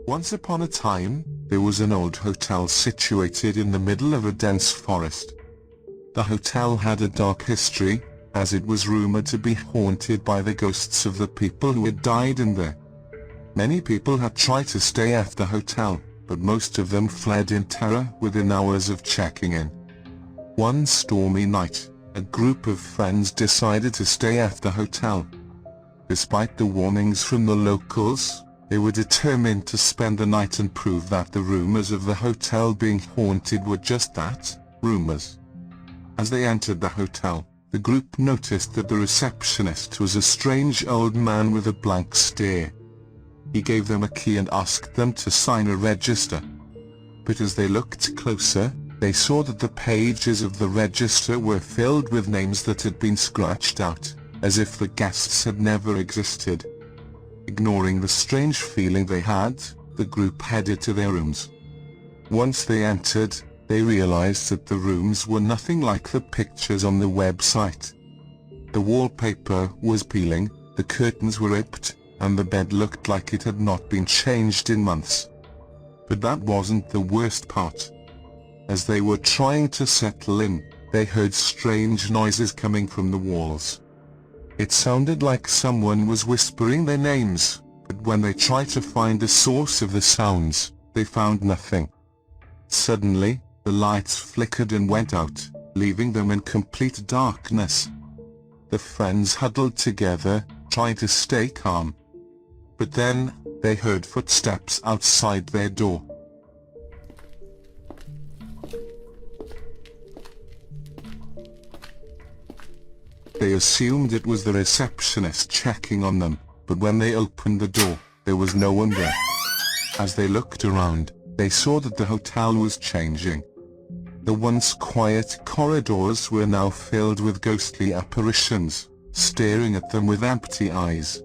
Once upon a time, there was an old hotel situated in the middle of a dense forest. The hotel had a dark history, as it was rumored to be haunted by the ghosts of the people who had died in there. Many people had tried to stay at the hotel, but most of them fled in terror within hours of checking in. One stormy night, a group of friends decided to stay at the hotel. Despite the warnings from the locals, they were determined to spend the night and prove that the rumors of the hotel being haunted were just that, rumors. As they entered the hotel, the group noticed that the receptionist was a strange old man with a blank stare. He gave them a key and asked them to sign a register. But as they looked closer, they saw that the pages of the register were filled with names that had been scratched out, as if the guests had never existed. Ignoring the strange feeling they had, the group headed to their rooms. Once they entered, they realized that the rooms were nothing like the pictures on the website. The wallpaper was peeling, the curtains were ripped, and the bed looked like it had not been changed in months. But that wasn't the worst part. As they were trying to settle in, they heard strange noises coming from the walls. It sounded like someone was whispering their names, but when they tried to find the source of the sounds, they found nothing. Suddenly, the lights flickered and went out, leaving them in complete darkness. The friends huddled together, trying to stay calm. But then, they heard footsteps outside their door. They assumed it was the receptionist checking on them, but when they opened the door, there was no one there. As they looked around, they saw that the hotel was changing. The once quiet corridors were now filled with ghostly apparitions, staring at them with empty eyes.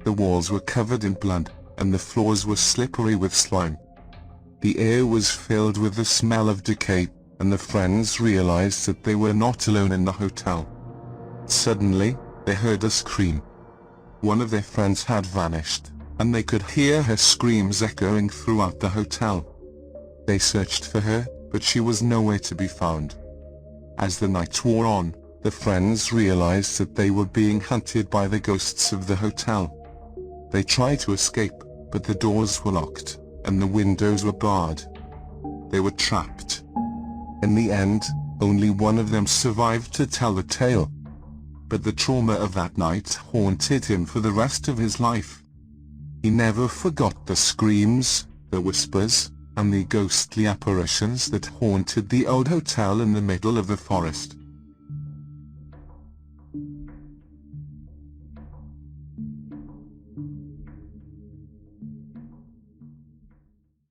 The walls were covered in blood, and the floors were slippery with slime. The air was filled with the smell of decay, and the friends realized that they were not alone in the hotel. Suddenly, they heard a scream. One of their friends had vanished, and they could hear her screams echoing throughout the hotel. They searched for her, but she was nowhere to be found. As the night wore on, the friends realized that they were being hunted by the ghosts of the hotel. They tried to escape, but the doors were locked, and the windows were barred. They were trapped. In the end, only one of them survived to tell the tale. But the trauma of that night haunted him for the rest of his life. He never forgot the screams, the whispers, and the ghostly apparitions that haunted the old hotel in the middle of the forest.